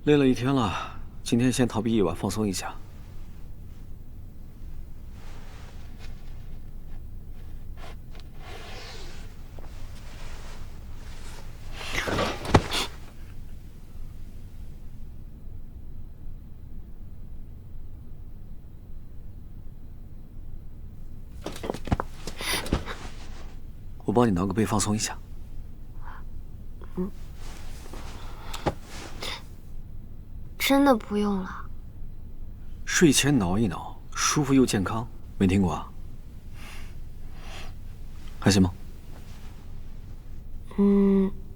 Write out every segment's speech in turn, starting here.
累了一天了，今天先逃避一晚，放松一下。我帮你挠个背，放松一下。真的不用了。睡前挠一挠，舒服又健康，没听过啊？还行吗？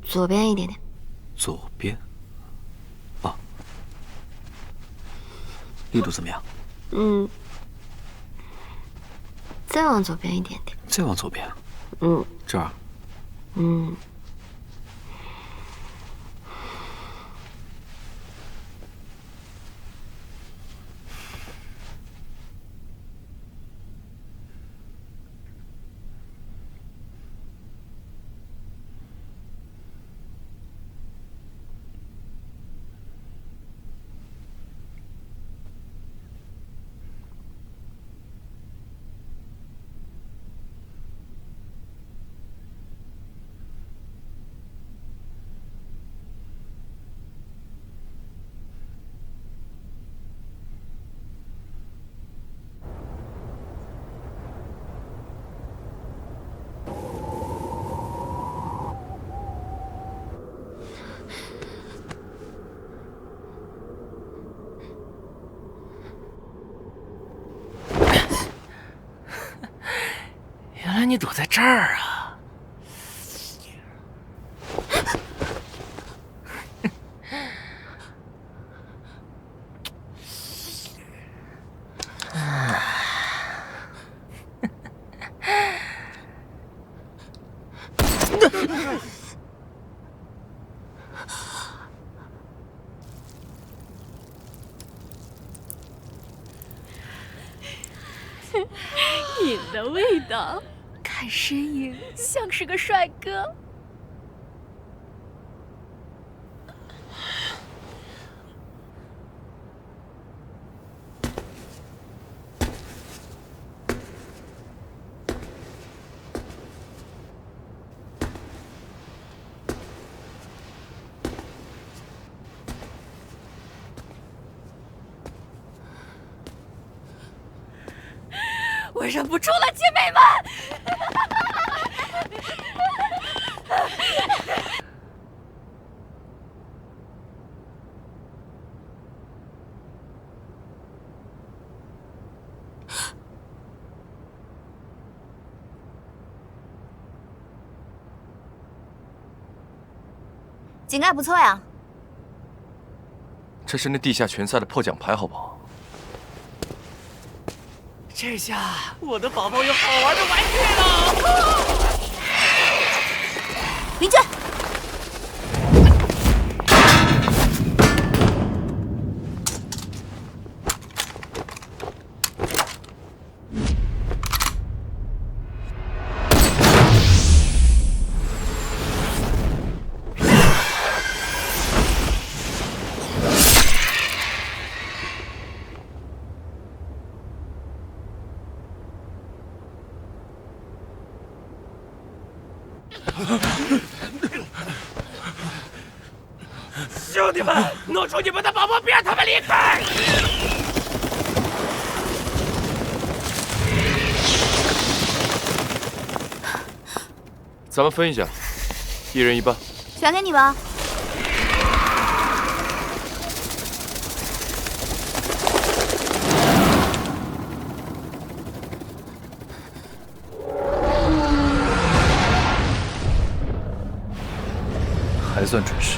左边一点点。左边。啊，力度怎么样？再往左边一点点。再往左边。这儿。原来你躲在这儿啊！瘾的味道，看身影像是个帅哥。我忍不住了，姐妹们！井盖不错呀，这是那地下拳赛的破奖牌，好不好？这下我的宝宝有好玩的玩具了！明娟，兄弟们，弄出你们的宝宝，别让他们离开！咱们分一下，一人一半。全给你吧。还算准时。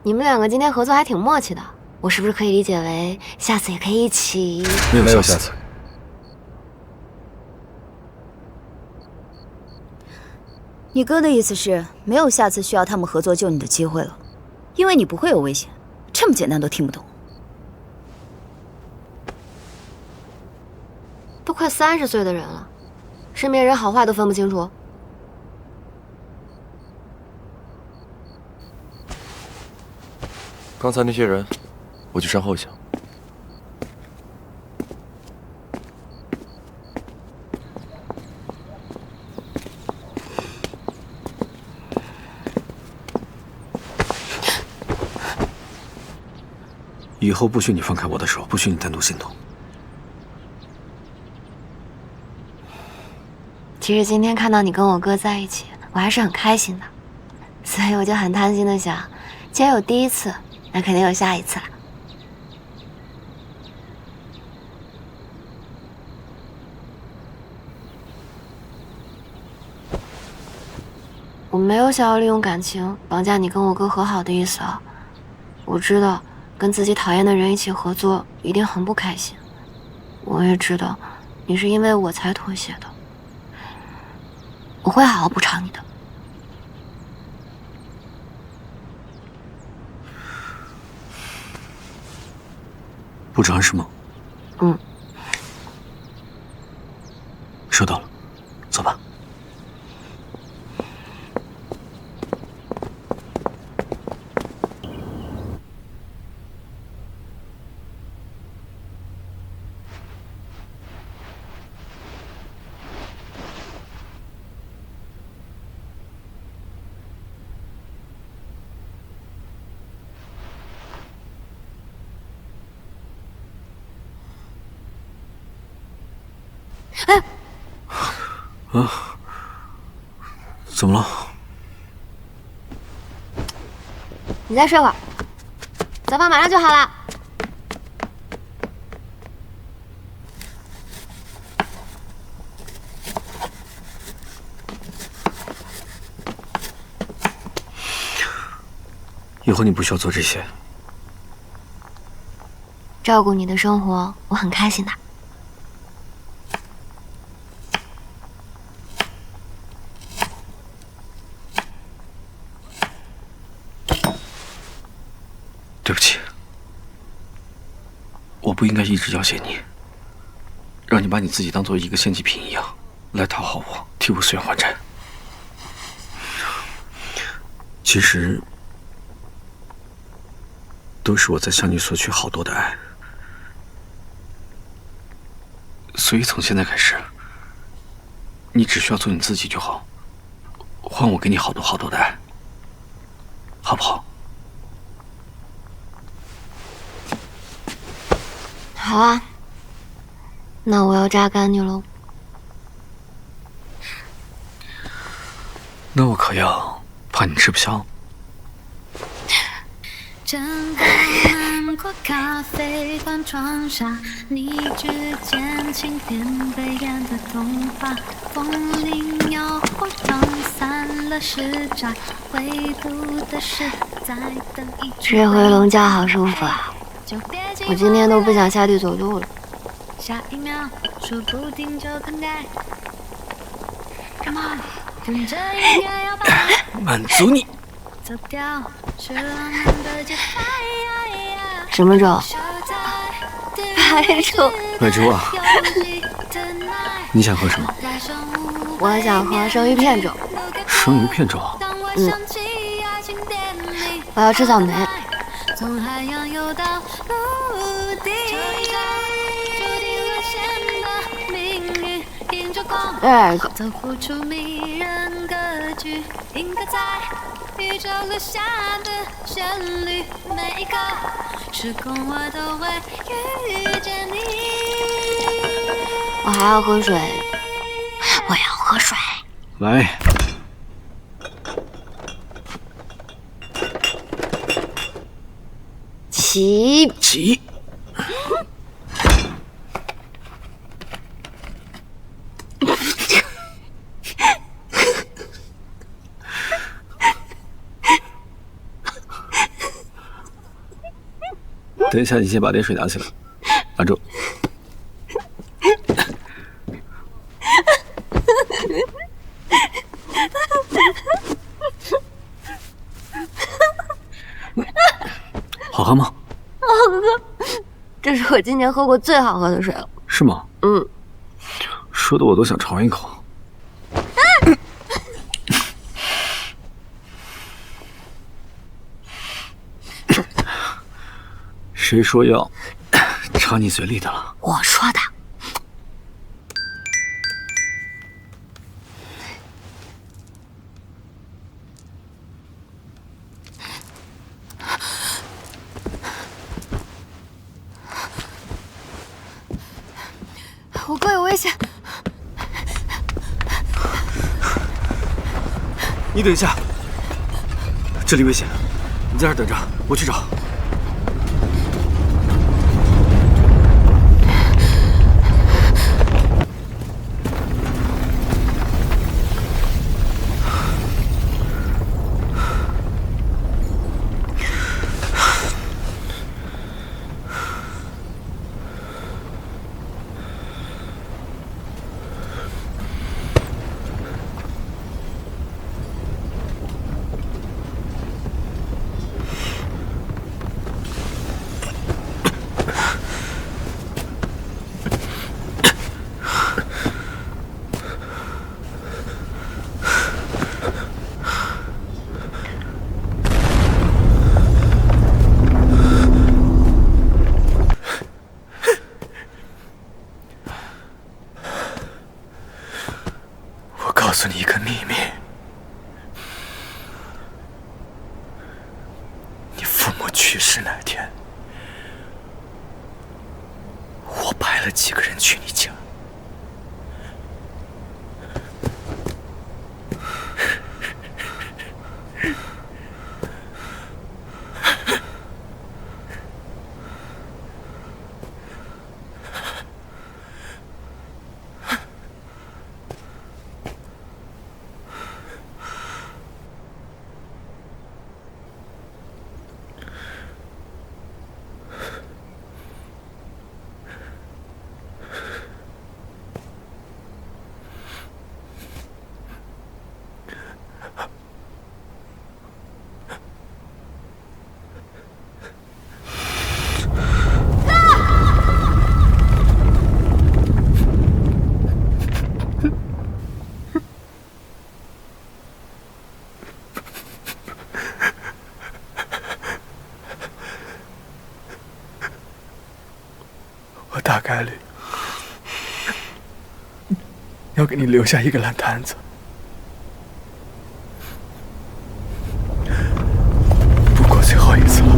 你们两个今天合作还挺默契的，我是不是可以理解为下次也可以一起？没有下次。你哥的意思是，没有下次需要他们合作救你的机会了，因为你不会有危险。这么简单都听不懂？都快30岁的人了，身边人好坏都分不清楚。刚才那些人，我去善后一下。以后不许你放开我的手，不许你单独行动。其实今天看到你跟我哥在一起，我还是很开心的，所以我就很贪心的想，既然有第一次，那肯定有下一次了。我没有想要利用感情绑架你跟我哥和好的意思啊。我知道跟自己讨厌的人一起合作一定很不开心，我也知道你是因为我才妥协的，我会好好补偿你的。补偿是吗？嗯。收到了，走吧。哎，怎么了？你再睡会儿，早饭马上就好了。以后你不需要做这些。照顾你的生活，我很开心的。对不起，我不应该一直要挟你，让你把你自己当做一个献祭品一样来讨好我，替我随愿还债。其实，都是我在向你索取好多的爱，所以从现在开始，你只需要做你自己就好，换我给你好多好多的爱，好不好？好啊，那我要榨干你喽。那我可要怕你吃不消。整个南国咖啡馆窗下，你指尖轻点被演的童话，风铃摇晃让散了时差，唯独的是在等一这回笼觉好舒服啊！我今天都不想下地走路了。下一秒说不定就更改。Come on， 跟着音乐摇摆，满足你。走掉是浪漫的节拍。什么粥？白粥。白粥啊！你想喝什么？我想喝生鱼片粥。生鱼片粥？嗯。我要吃草莓。从海洋游到陆地，第二个。走不出迷人歌剧，印刻在宇宙留下的旋律，每一刻时空我都会遇见你。我还要喝水，我要喝水。来，起。等一下，你先把点水拿起来，拿住。好喝吗？好喝，这是我今年喝过最好喝的水了。是吗？嗯，说的我都想尝一口。谁说要插你嘴里的了？我说的。我哥有危险！你等一下，这里危险，你在这儿等着，我去找。告诉你一个秘密，你父母去世那天，我派了几个人去你家。我大概率要给你留下一个烂摊子。不过最后一次了，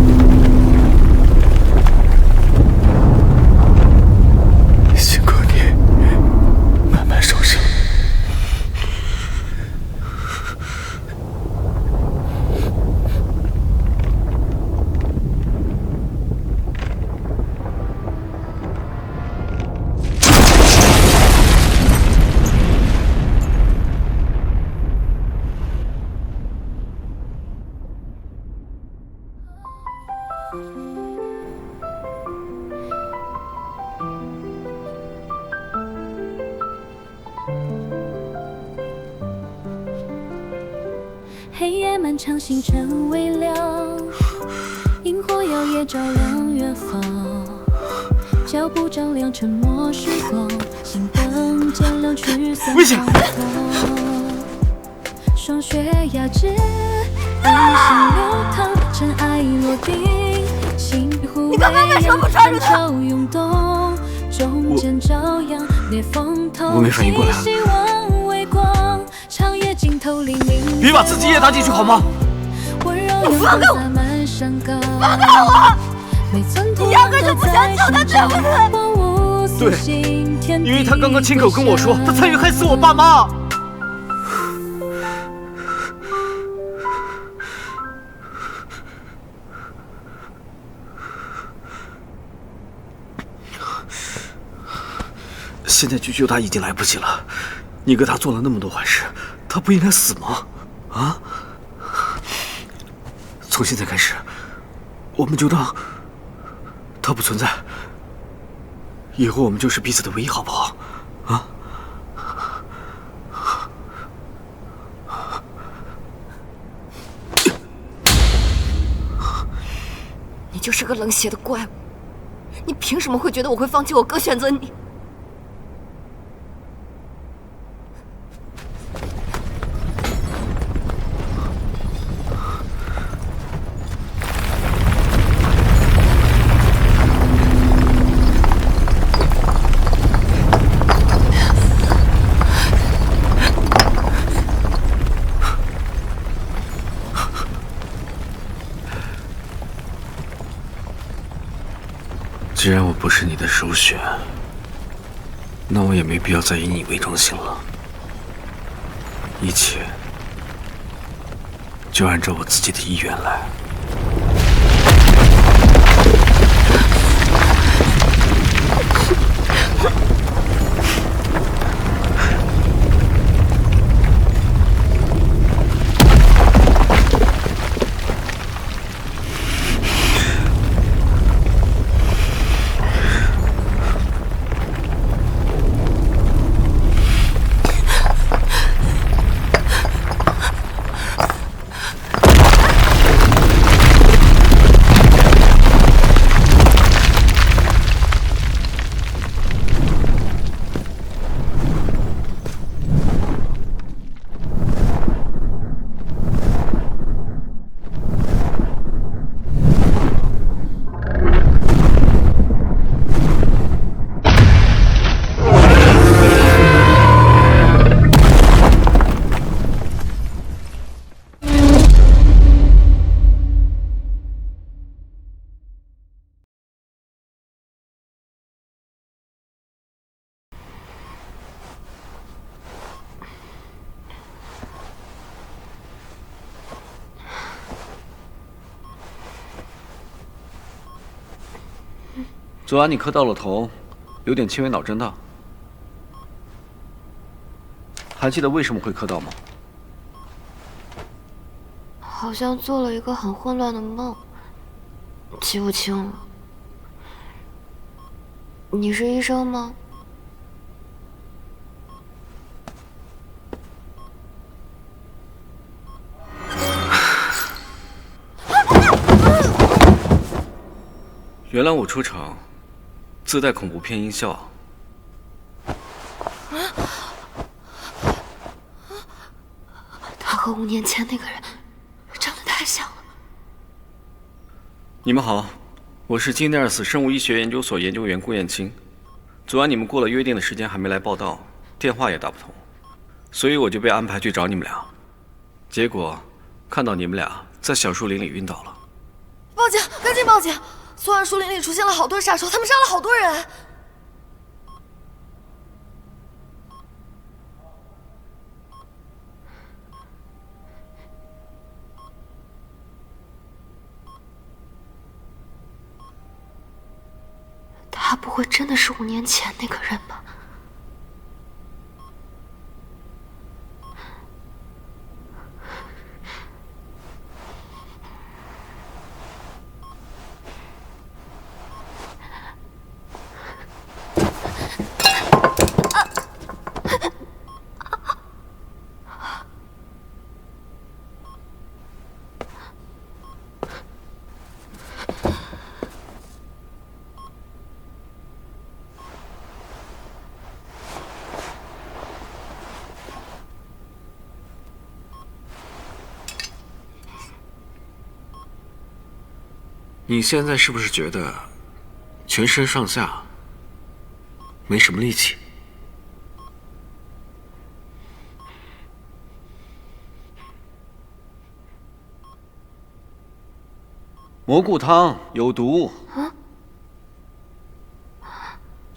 辛苦你慢慢受伤。黑夜漫长，星辰微亮，萤火摇曳照亮远方。脚步丈量沉默时光，心灯渐亮驱散惶恐。霜雪压制，爱心流淌，尘埃落定，心湖微扬，暗潮涌动，中间朝阳，烈风透进希望微光，长夜尽头黎明。别把自己也搭进去好吗？温柔阳光洒满山岗，放开我！你压根就不想救他，对不对？对，因为他刚刚亲口跟我说，他参与害死我爸妈。现在去救他已经来不及了。你哥他做了那么多坏事，他不应该死吗？啊？从现在开始，我们就当他不存在。以后我们就是彼此的唯一，好不好？啊？你就是个冷血的怪物，你凭什么会觉得我会放弃我哥选择你？既然我不是你的首选，那我也没必要再以你为中心了。一切就按照我自己的意愿来。昨晚你磕到了头，有点轻微脑震荡，还记得为什么会磕到吗？好像做了一个很混乱的梦，记不清了。你是医生吗？原来我出场自带恐怖片音效。他和5年前那个人长得太像了。你们好，我是金内尔斯生物医学研究所研究员顾燕青。昨晚你们过了约定的时间还没来报道，电话也打不通，所以我就被安排去找你们俩。结果看到你们俩在小树林里晕倒了。报警！赶紧报警！昨晚树林里出现了好多杀手，他们杀了好多人。他不会真的是5年前那个人吧？你现在是不是觉得全身上下没什么力气？蘑菇汤有毒。啊？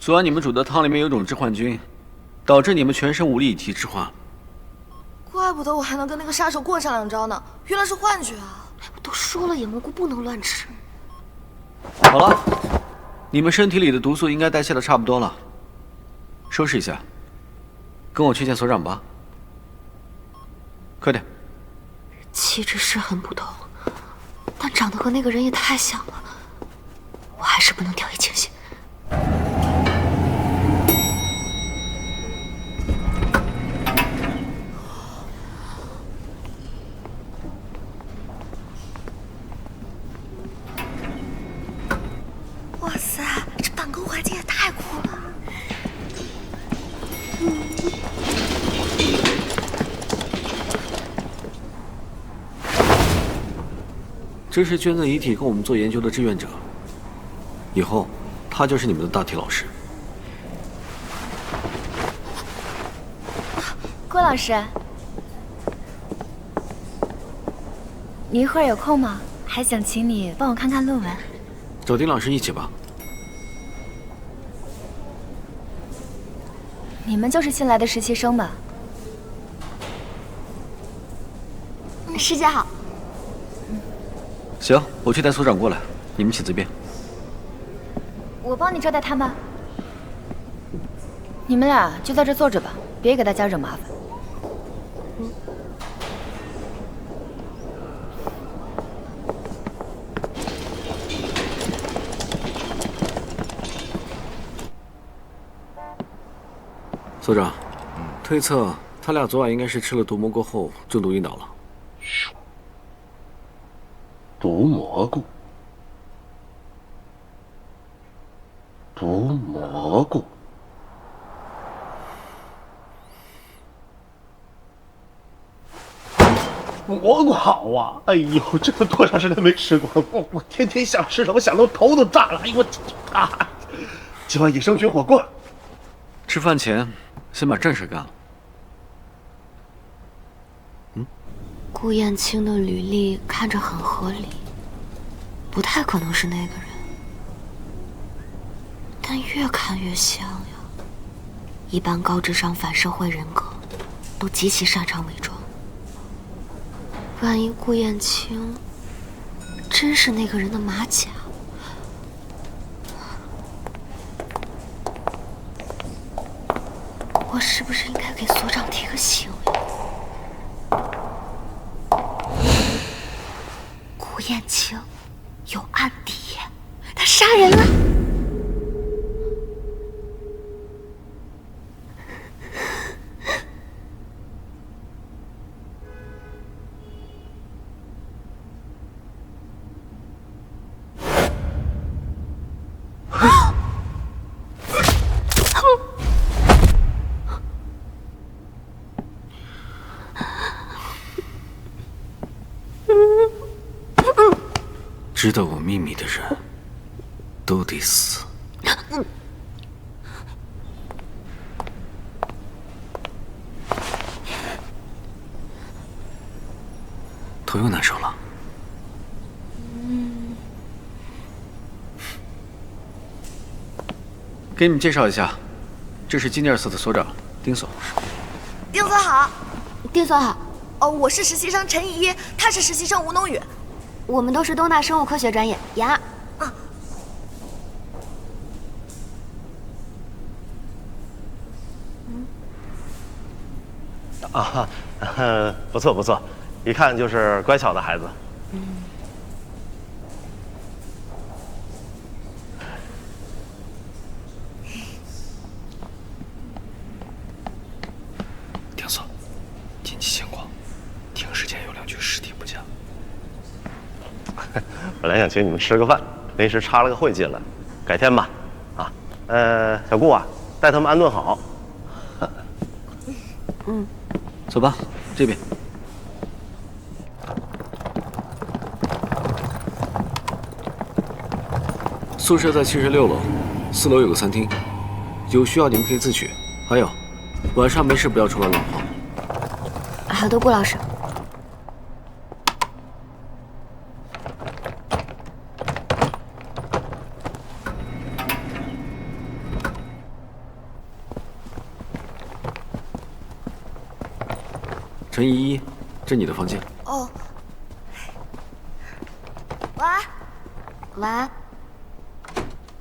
昨晚你们煮的汤里面有种致幻菌，导致你们全身无力以及致幻。怪不得我还能跟那个杀手过上2招呢，原来是幻觉啊！我都说了，野蘑菇不能乱吃。好了，你们身体里的毒素应该代谢的差不多了，收拾一下，跟我去见所长吧。快点。气质是很不同，但长得和那个人也太像了，我还是不能掉以轻心。哇塞，这板沟环境也太酷了！这是捐赠遗体跟我们做研究的志愿者，以后他就是你们的大体老师。郭老师，你一会儿有空吗？还想请你帮我看看论文。找丁老师一起吧。你们就是新来的实习生吧？师姐好。行，我去带所长过来，你们请自便。我帮你招待他们。你们俩就在这坐着吧，别给大家惹麻烦。所长，推测他俩昨晚应该是吃了毒蘑菇后中毒晕倒了。毒蘑菇，毒蘑菇，蘑菇好啊！哎呦，这都多长时间没吃过，我天天想吃了，我想的头都炸了。哎呦我啊！今晚野生菌火锅。吃饭前先把正事干了。顾燕青的履历看着很合理，不太可能是那个人，但越看越像呀。一般高智商反社会人格都极其擅长伪装，万一顾燕青真是那个人的马甲，我是不是应该给所长提个醒呀？顾燕青有案底，他杀人了。知道我秘密的人都得死。头又难受了。给你们介绍一下，这是金尼尔斯的所长丁所。丁所好。丁所好。哦，我是实习生陈依依，他是实习生吴农宇。我们都是东大生物科学专业，研二。不错不错，一看就是乖巧的孩子。丁所，紧急情况，停尸间有2具尸体不见了。本来想请你们吃个饭，临时插了个会进来，改天吧。啊，小顾啊，带他们安顿好。走吧，这边。宿舍在76楼，4楼有个餐厅，有需要你们可以自取。还有，晚上没事不要出来乱晃。好的，顾老师。陈依依，这你的房间。哦，晚安。晚安。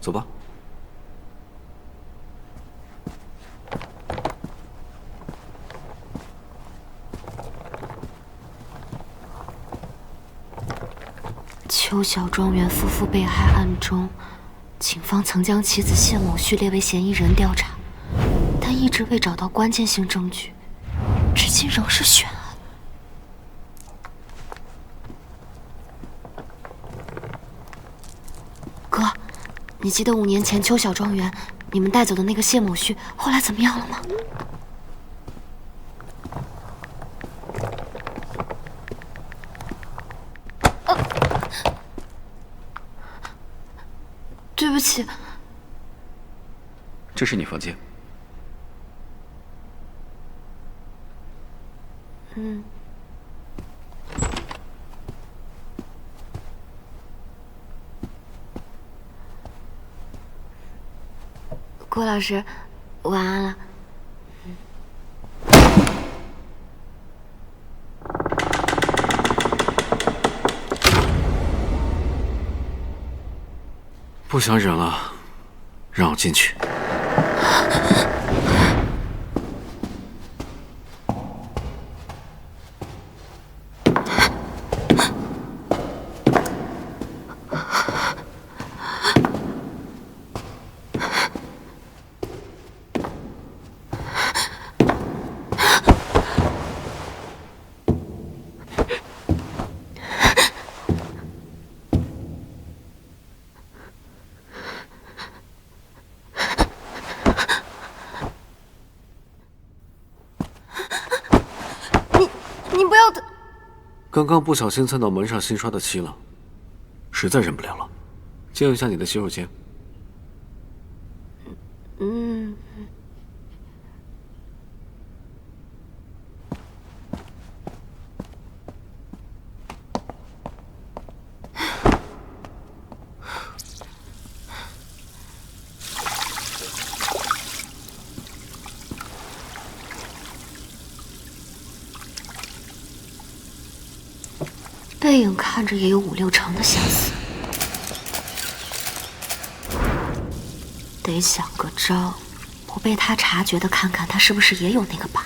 走吧。邱小庄园夫妇被害案中，警方曾将妻子谢某旭列为嫌疑人调查，但一直未找到关键性证据，至今仍是悬案。哥，你记得5年前邱小庄园你们带走的那个谢某旭后来怎么样了吗？对不起。这是你房间。嗯。郭老师，晚安了。不想忍了，让我进去。你不要的。刚刚不小心蹭到门上新刷的漆了，实在忍不了了，借用一下你的洗手间。嗯。背影看着也有5、6成的相似，得想个招，不被他察觉的看看他是不是也有那个疤。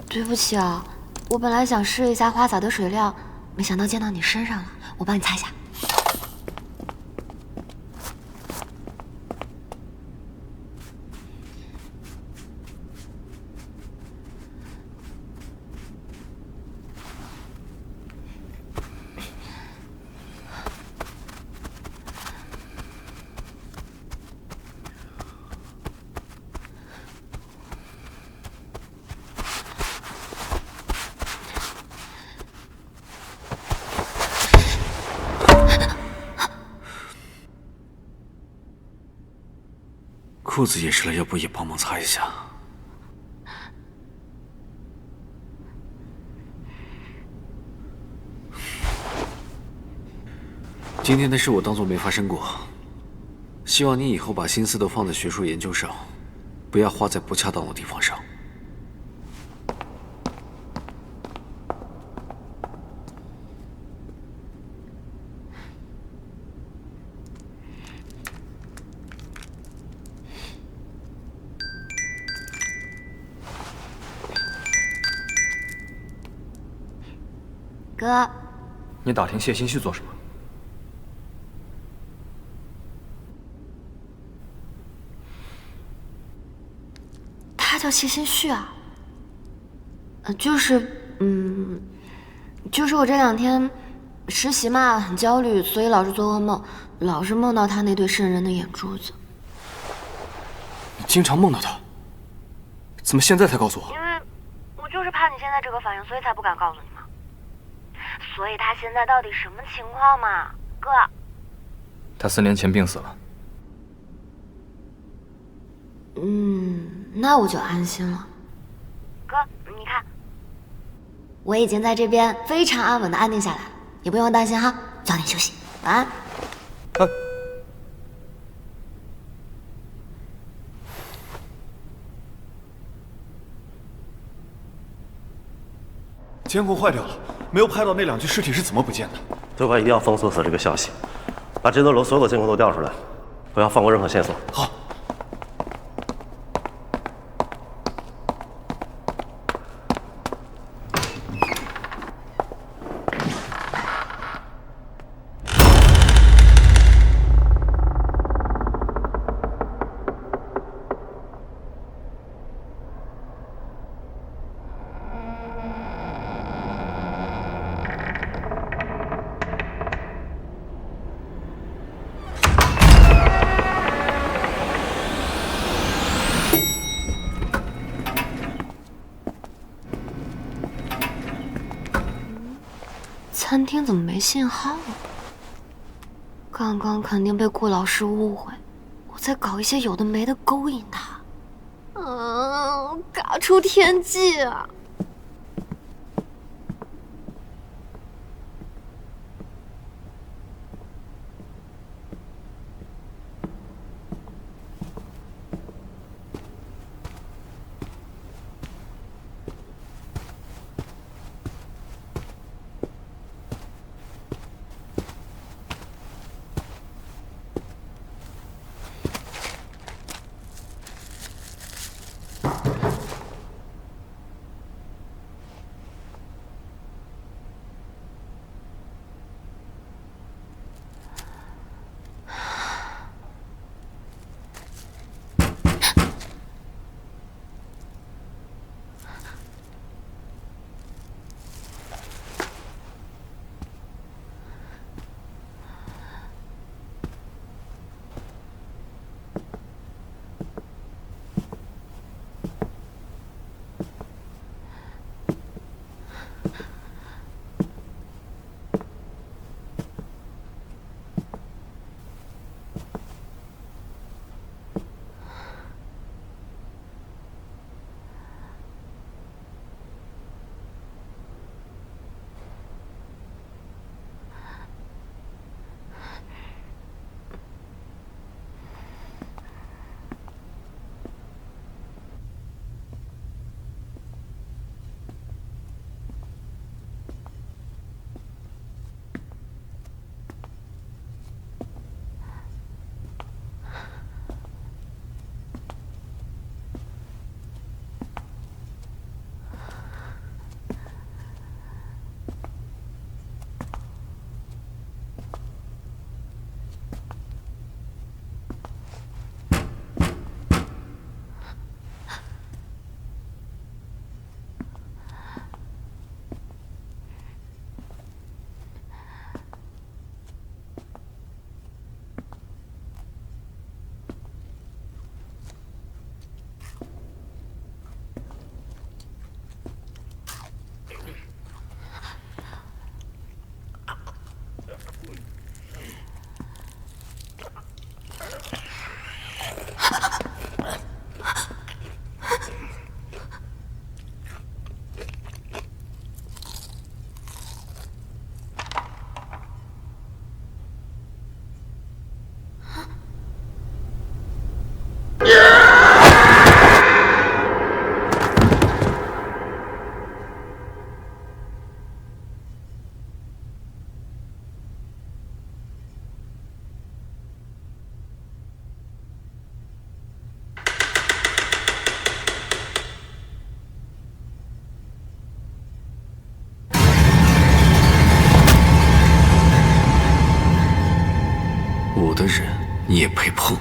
对不起啊，我本来想试一下花洒的水量，没想到溅到你身上了，我帮你擦一下。裤子也湿了，要不也帮忙擦一下？今天的事我当作没发生过，希望你以后把心思都放在学术研究上，不要花在不恰当的地方上。哥，你打听谢新旭做什么？他叫谢新旭啊。就是我这2天实习嘛，很焦虑，所以老是做噩梦，老是梦到他那对渗人的眼珠子。你经常梦到他？怎么现在才告诉我？因为我就是怕你现在这个反应，所以才不敢告诉你嘛。所以他现在到底什么情况嘛，哥？他4年前病死了。那我就安心了。哥，你看。我已经在这边非常安稳的安定下来，也不用担心哈。早点休息，晚安。监控坏掉了，没有拍到那2具尸体是怎么不见的。最快一定要封锁死这个消息，把这栋楼所有的监控都调出来，不要放过任何线索。好。餐厅怎么没信号啊？刚刚肯定被顾老师误会，我在搞一些有的没的勾引他。嘎出天际啊！我的人你也配碰？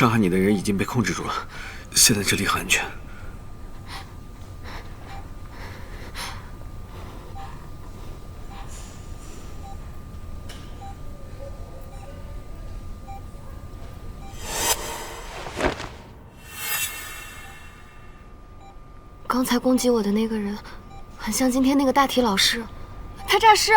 伤害你的人已经被控制住了，现在这里很安全。刚才攻击我的那个人，很像今天那个大体老师，他诈尸。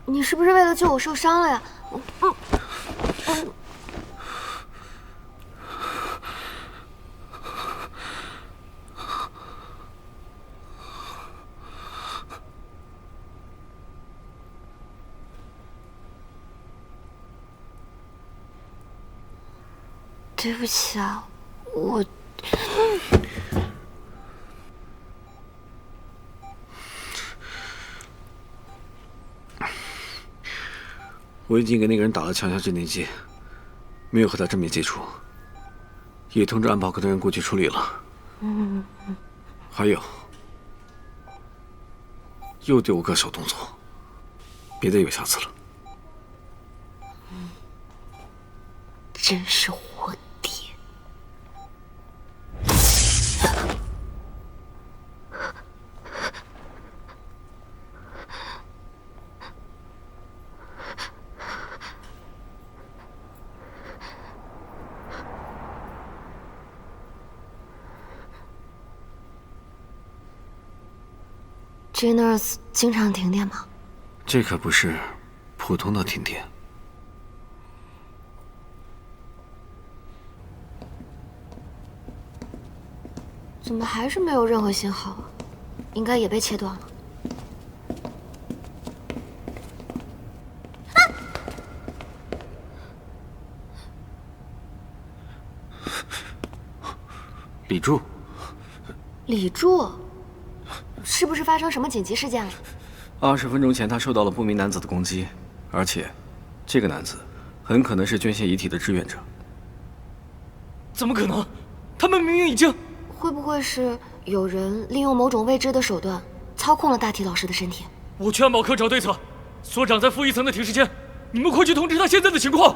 你是不是为了救我受伤了呀？对不起啊，我已经给那个人打了强效镇定剂，没有和他正面接触，也通知安保科的人过去处理了。还有，又对我个小动作，别再有下次了。真是我爹！J-Nurse 经常停电吗？这可不是普通的停电。怎么还是没有任何信号啊？应该也被切断了。李柱，李柱，是不是发生什么紧急事件了？20分钟前，他受到了不明男子的攻击，而且，这个男子很可能是捐献遗体的志愿者。怎么可能？他们明明已经……会不会是有人利用某种未知的手段操控了大体老师的身体？我去安保科找对策。所长在负1层的停尸间，你们快去通知他现在的情况。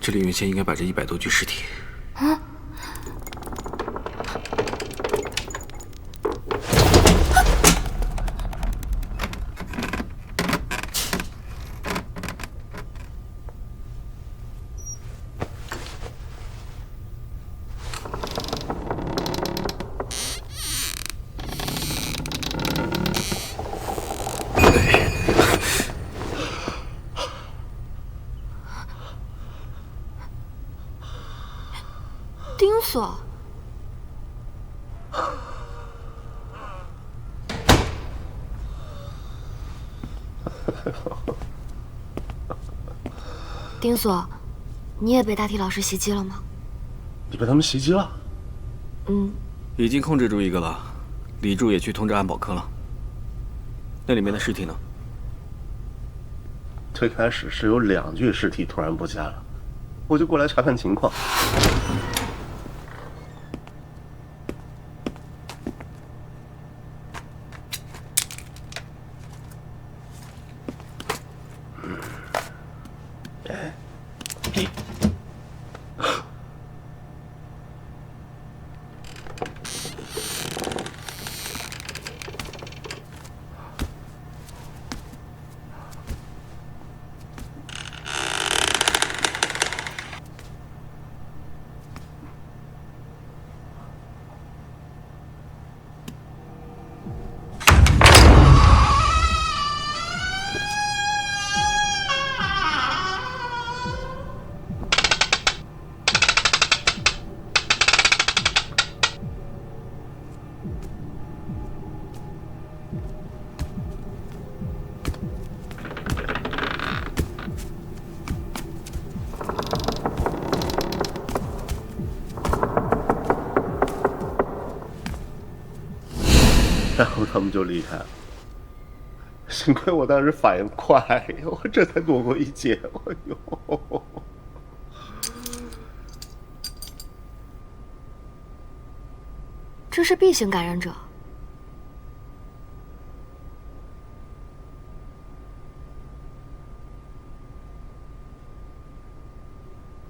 这里原先应该摆着100多具尸体。丁锁，丁锁，你也被大体老师袭击了吗？你被他们袭击了？已经控制住一个了，李柱也去通知安保科了。那里面的尸体呢？最开始是有2具尸体突然不见了，我就过来查看情况。然后他们就离开了。幸亏我当时反应快，我这才躲过一劫。哎呦！这是 B 型感染者。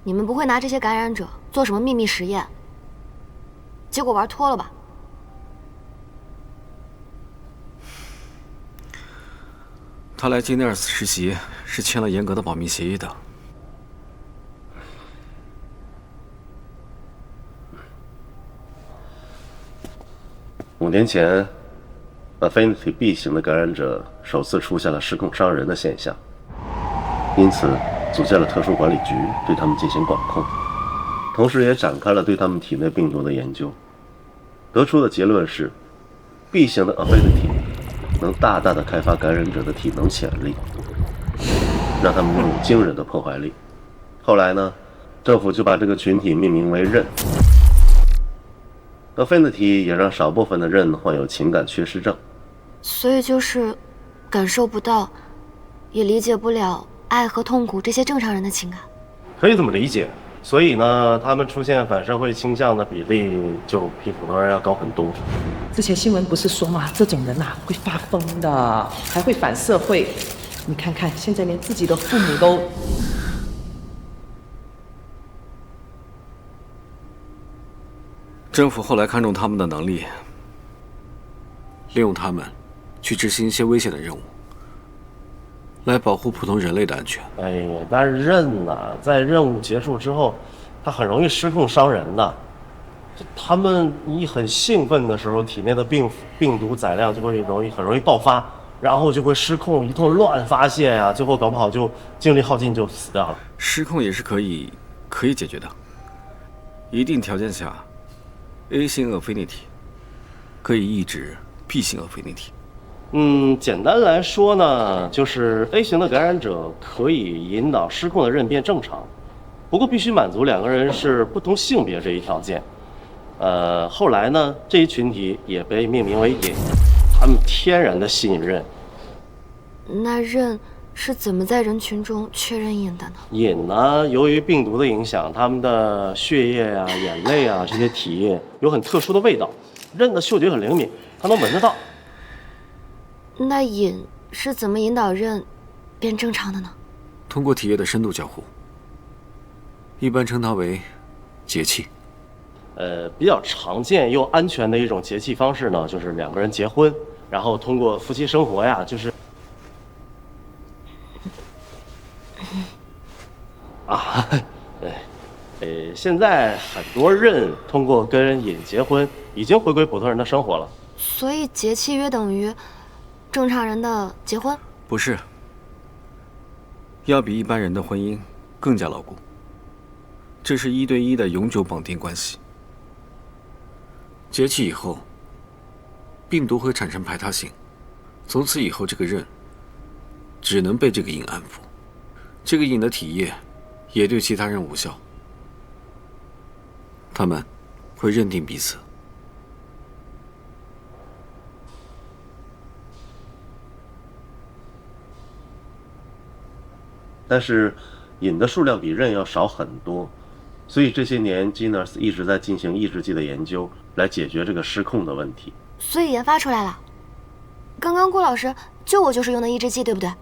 你们不会拿这些感染者做什么秘密实验，结果玩脱了吧？他来金内尔斯实习是签了严格的保密协议的。5年前 ，Affinity B 型的感染者首次出现了失控伤人的现象，因此组建了特殊管理局对他们进行管控，同时也展开了对他们体内病毒的研究。得出的结论是 ，B 型的 Affinity 能大大的开发感染者的体能潜力，让他们拥有惊人的破坏力。后来呢，政府就把这个群体命名为刃。Affinity 也让少部分的刃患有情感缺失症，所以就是感受不到，也理解不了爱和痛苦这些正常人的情感。可以这么理解。所以呢，他们出现反社会倾向的比例就比普通人要高很多。之前新闻不是说嘛，这种人啊会发疯的，还会反社会。你看看，现在连自己的父母都……政府后来看中他们的能力，利用他们去执行一些危险的任务，来保护普通人类的安全。哎呀，但是刃呐，在任务结束之后，它很容易失控伤人的。他们一很兴奋的时候，体内的病毒载量就会很容易爆发，然后就会失控，一通乱发泄呀，最后搞不好就精力耗尽就死掉了。失控也是可以解决的，一定条件下 ，A 型 Affinity 可以抑制 B 型 Affinity。简单来说呢，就是 A 型的感染者可以引导失控的刃变正常，不过必须满足2个人是不同性别这一条件。后来呢，这一群体也被命名为隐，他们天然的吸引刃。那刃是怎么在人群中确认隐的呢？隐呢，由于病毒的影响，他们的血液啊、眼泪啊这些体液有很特殊的味道，刃的嗅觉很灵敏，它能闻得到。那隐是怎么引导刃变正常的呢？通过体液的深度交互，一般称它为节气。比较常见又安全的一种节气方式呢，就是2个人结婚，然后通过夫妻生活呀，就是现在很多人通过跟隐结婚，已经回归普通人的生活了。所以节气约等于正常人的结婚？不是，要比一般人的婚姻更加牢固。这是1对1的永久绑定关系。节气以后，病毒会产生排他性，从此以后这个刃只能被这个隐安抚，这个隐的体液也对其他人无效。他们会认定彼此。但是瘾的数量比任要少很多，所以这些年 Genos 一直在进行抑制剂的研究，来解决这个失控的问题。所以研发出来了。刚刚顾老师救我就是用的抑制剂，对不对？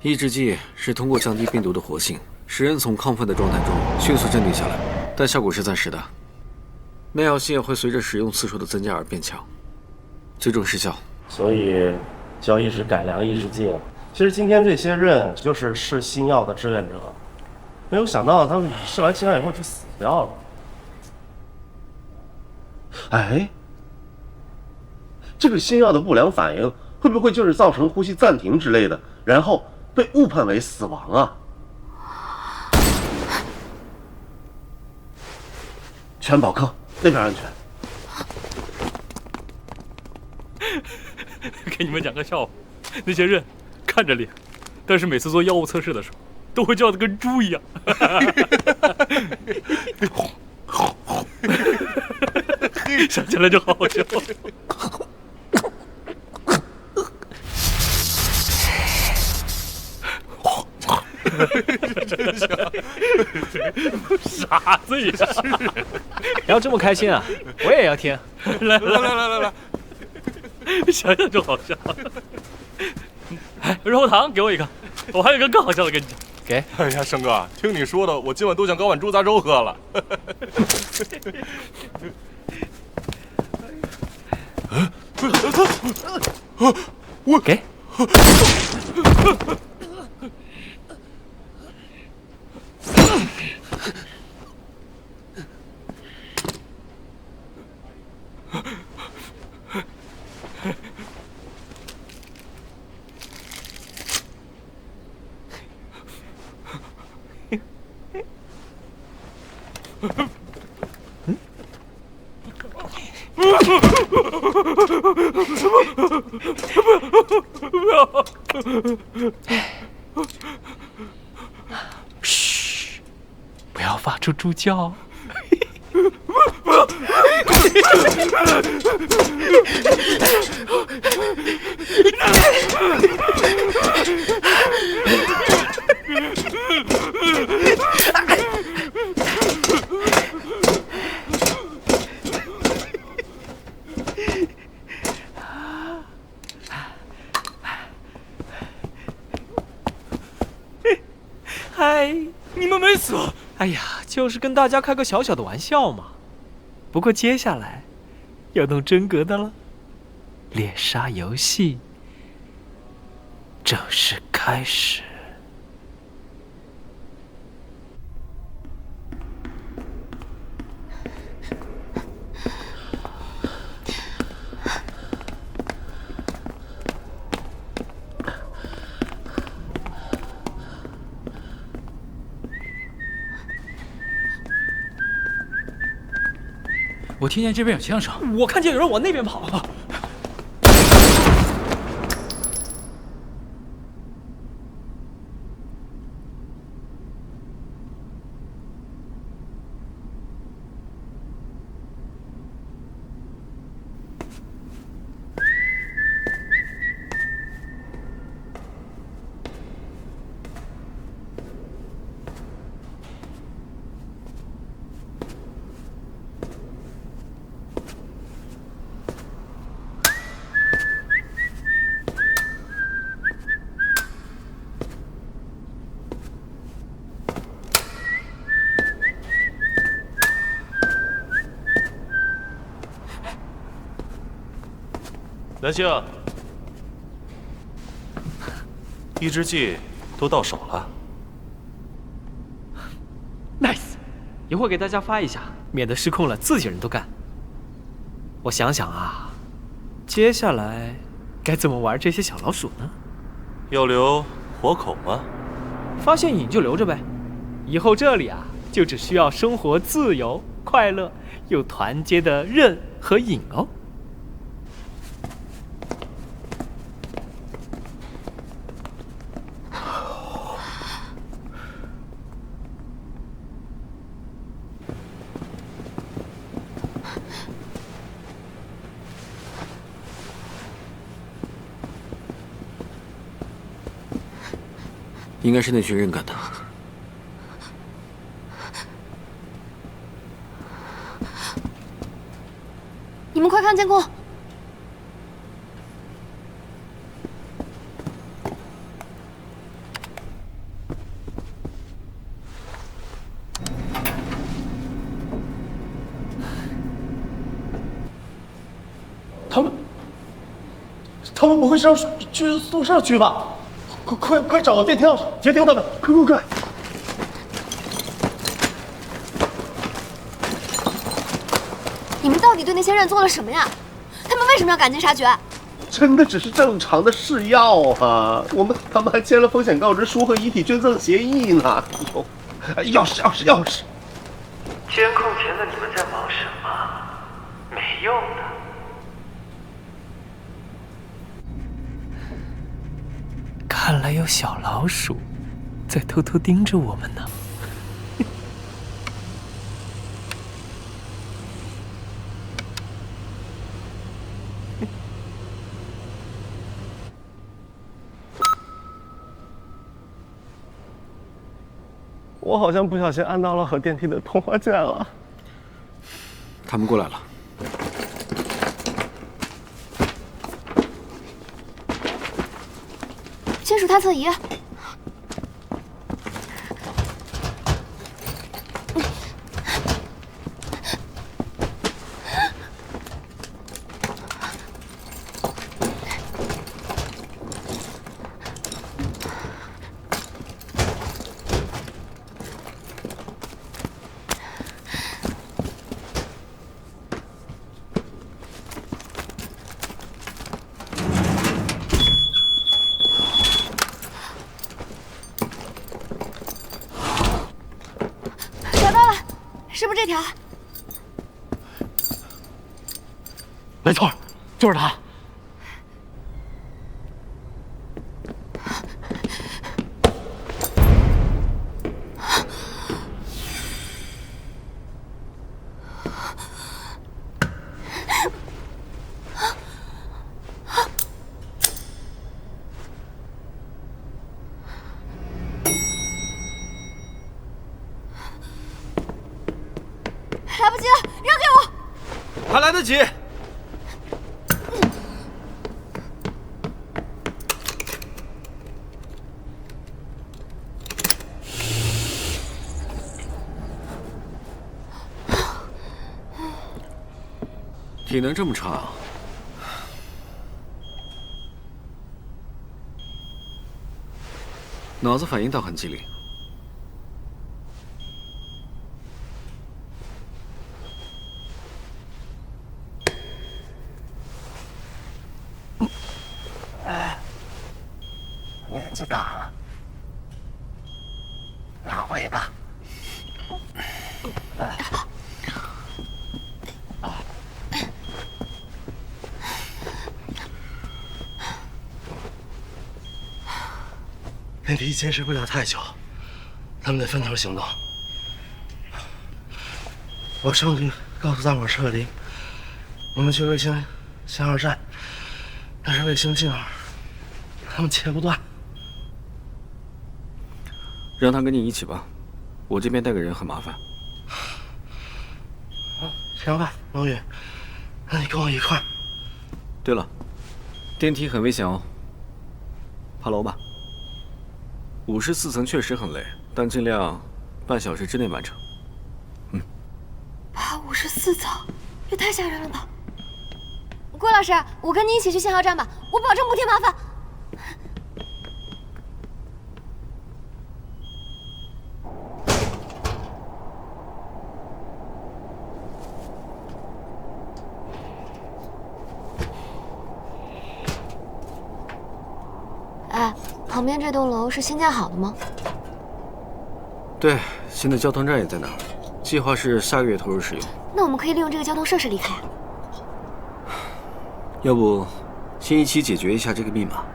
抑制剂是通过降低病毒的活性，使人从亢奋的状态中迅速镇定下来，但效果是暂时的。耐药性会随着使用次数的增加而变强，最终失效。所以交易是改良抑制剂了。其实今天这些人就是试新药的志愿者，没有想到他们试完新药以后就死掉了。哎，这个新药的不良反应会不会就是造成呼吸暂停之类的，然后被误判为死亡啊？全保科那边安全。给你们讲个笑话，那些人看着脸，但是每次做药物测试的时候，都会叫得跟猪一样。想起来就好好笑。真香，傻子也是。要这么开心啊，我也要听。来，想想就好笑。哎，猕猴桃给我一个，我还有一个更好笑的跟你讲。给。哎呀，生哥，听你说的，我今晚都想搞碗猪杂粥喝了。我给。嘘，不要发出猪叫。嗨，你们没死？哎呀，就是跟大家开个小小的玩笑嘛。不过接下来要弄真格的了，猎杀游戏正式开始。我听见这边有枪声，我看见有人往那边跑。南星，抑制剂都到手了。Nice， 一会儿给大家发一下，免得失控了自己人都干。我想想啊，接下来该怎么玩这些小老鼠呢？要留活口吗？发现瘾就留着呗，以后这里啊，就只需要生活自由、快乐又团结的任和瘾哦。应该是那群人干的。你们快看监控！他们不会是要去宿舍去吧？快找个电梯钥匙接听他们！快！你们到底对那些人做了什么呀？他们为什么要赶尽杀绝？真的只是正常的试药啊！他们还签了风险告知书和遗体捐赠协议呢。钥匙！监控前的你们在忙什么？没用的。看来有小老鼠在偷偷盯着我们呢。我好像不小心按到了和电梯的通话键了。他们过来了。金属探测仪。是不是这条？没错，就是它。来不及了，让给我！还来得及。体能这么差啊？脑子反应倒很机灵。年纪大了，拿尾巴。电梯坚持不了太久，他们得分头行动。我上去告诉大伙撤离，你们去卫星信号站，但是卫星信号他们切不断。让他跟你一起吧，我这边带个人很麻烦。行吧，龙宇，那你跟我一块儿。对了，电梯很危险哦，爬楼吧。54层确实很累，但尽量半小时之内完成。爬54层，也太吓人了吧！郭老师，我跟你一起去信号站吧，我保证不添麻烦。哎，旁边这栋楼是新建好的吗？对，新的交通站也在那儿，计划是下个月投入使用。那我们可以利用这个交通设施离开。要不，先一起解决一下这个密码。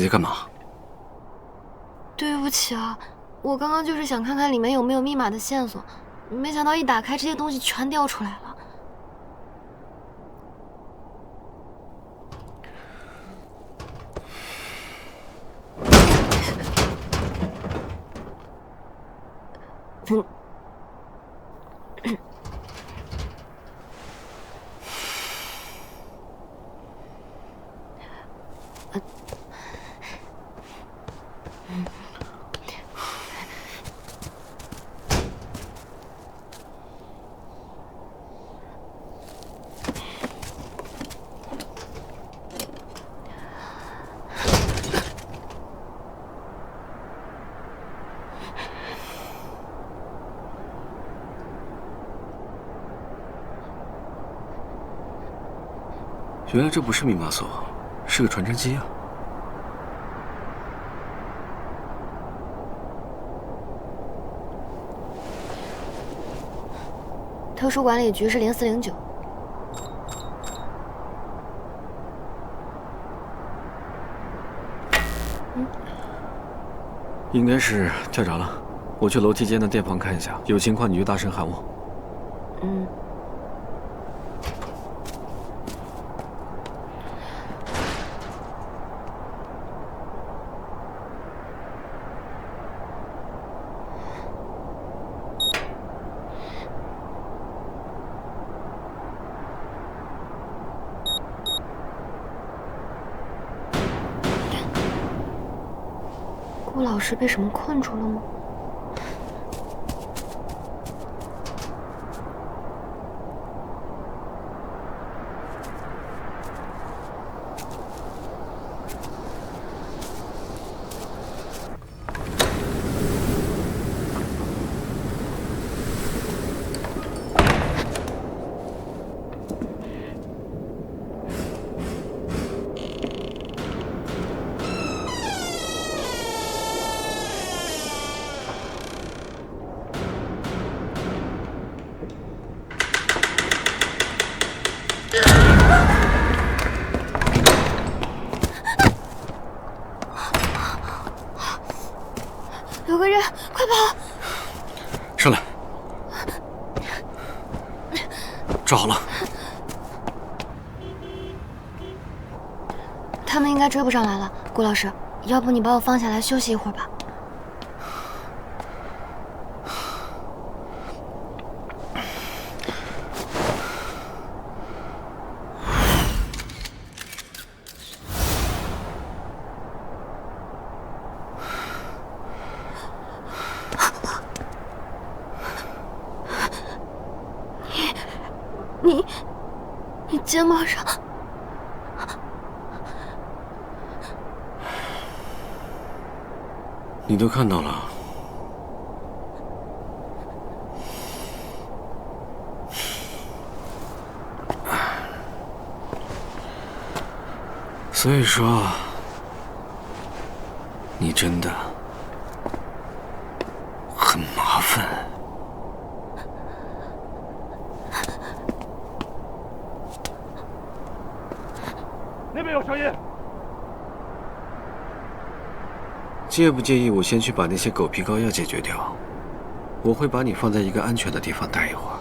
在干嘛？对不起啊，我刚刚就是想看看里面有没有密码的线索，没想到一打开这些东西全掉出来了。原来这不是密码锁，是个传真机啊！特殊管理局是0409。应该是跳闸了。我去楼梯间的电房看一下，有情况你就大声喊我。嗯。顾老师被什么困住了吗？有个人，快跑！上来，找好了。他们应该追不上来了，顾老师，要不你把我放下来休息一会儿吧。你肩膀上，你都看到了。所以说，你真的很麻烦。那边有声音。介不介意我先去把那些狗皮膏药解决掉？我会把你放在一个安全的地方待一会儿。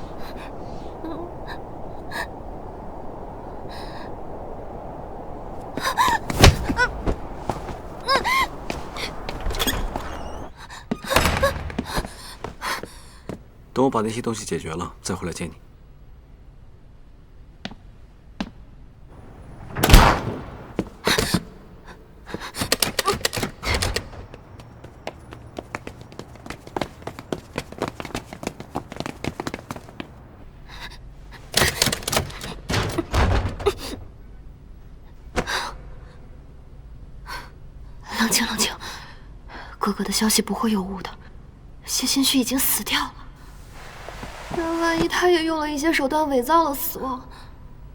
等我把那些东西解决了，再回来接你。冷静冷静，哥哥的消息不会有误的，谢新旭已经死掉了。那万一他也用了一些手段伪造了死亡，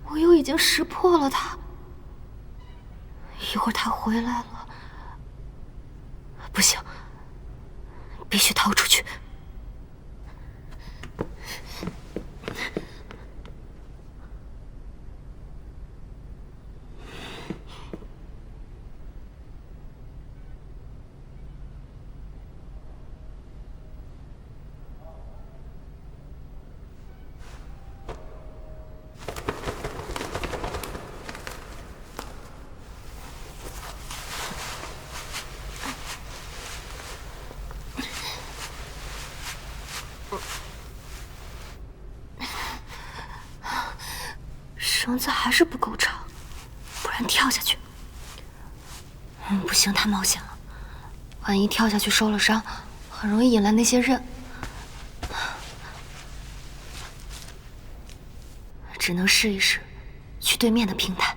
我又已经识破了他。一会儿他回来了，不行，必须逃出去。绳子还是不够长，不然跳下去。不行，太冒险了，万一跳下去受了伤，很容易引来那些刃。只能试一试，去对面的平台。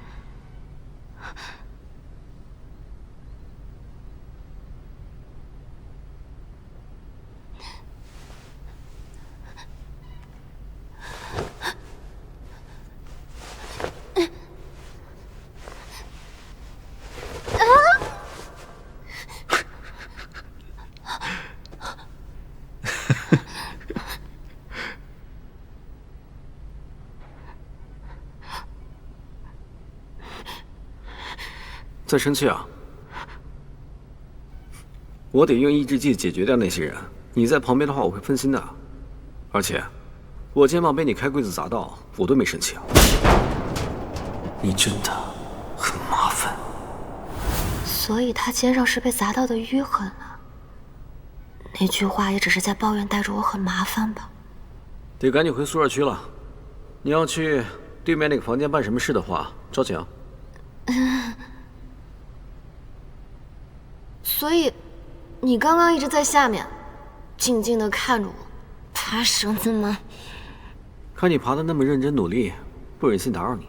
在生气啊？我得用意志剂解决掉那些人。你在旁边的话，我会分心的。而且，我肩膀被你开柜子砸到，我都没生气啊。你真的很麻烦。所以他肩上是被砸到的淤痕啊。那句话也只是在抱怨带着我很麻烦吧。得赶紧回宿舍区了。你要去对面那个房间办什么事的话，找紧啊。所以，你刚刚一直在下面，静静地看着我爬绳子吗？看你爬得那么认真努力，不忍心打扰你。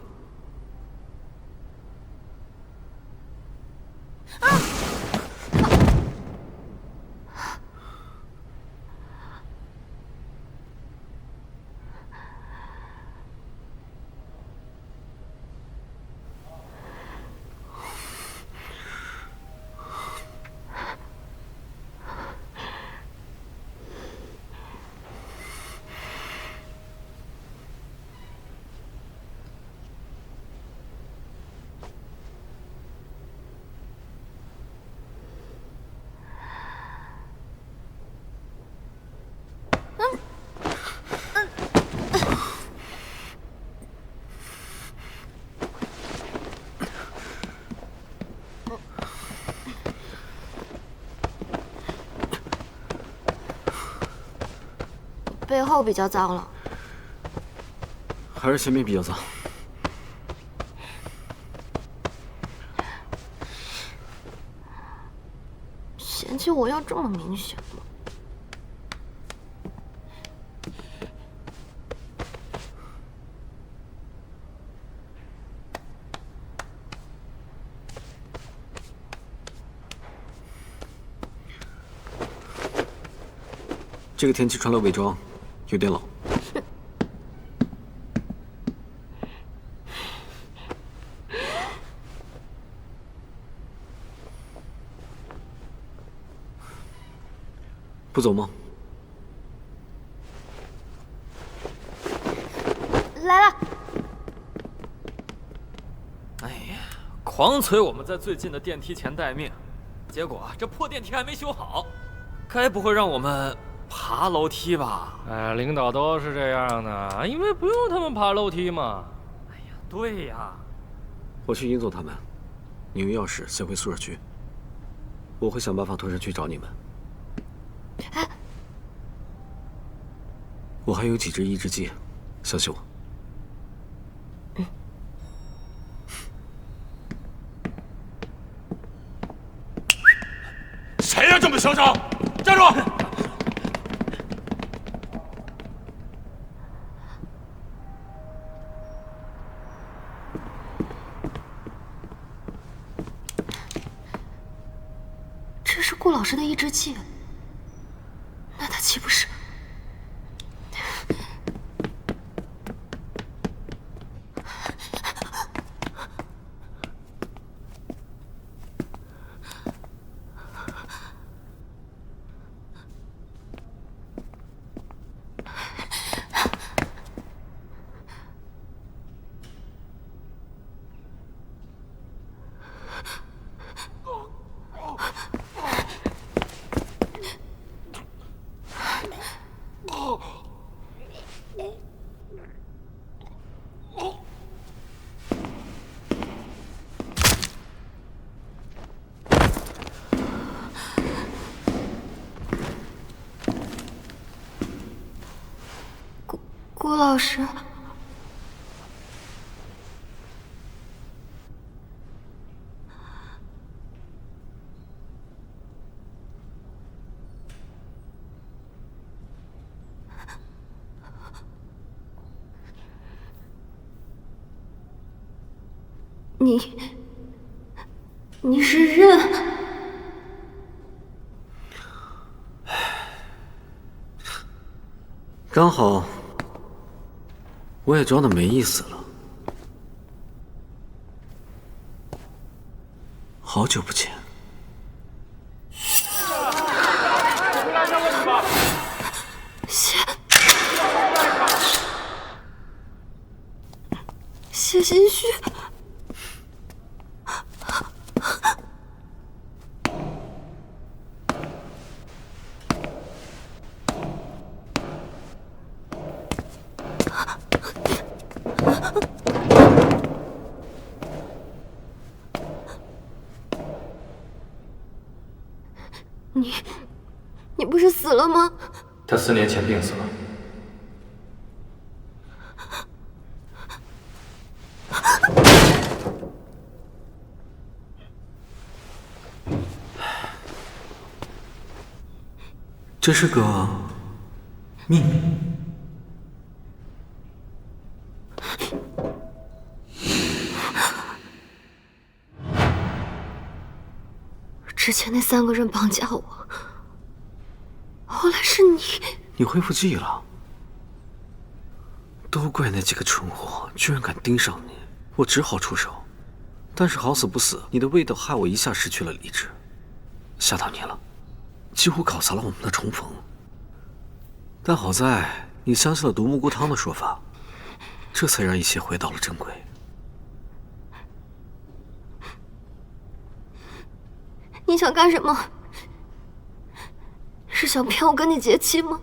背后比较脏了，还是前面比较脏。嫌弃我要这么明显吗？这个天气穿了伪装，有点冷。不走吗？来了。哎呀，狂催我们在最近的电梯前待命，结果这破电梯还没修好，该不会让我们爬楼梯吧？哎，领导都是这样的，因为不用他们爬楼梯嘛。哎呀，对呀。我去引走他们，你用钥匙先回宿舍区，我会想办法拖上去找你们。哎，我还有几支抑制剂，相信我。谁呀，这么嚣张？站住！这是顾老师的抑制剂，那他岂不是？顾老师，你是任？刚好，我也装的没意思了。好久不见。谢心虚。你不是死了吗？他4年前病死了。这是个秘密。之前那3个人绑架我，后来是你。你恢复记忆了？都怪那几个蠢货，居然敢盯上你，我只好出手。但是好死不死，你的味道害我一下失去了理智，吓到你了，几乎搞砸了我们的重逢。但好在你相信了独木菇汤的说法，这才让一切回到了正轨。你想干什么？是想骗我跟你结亲吗？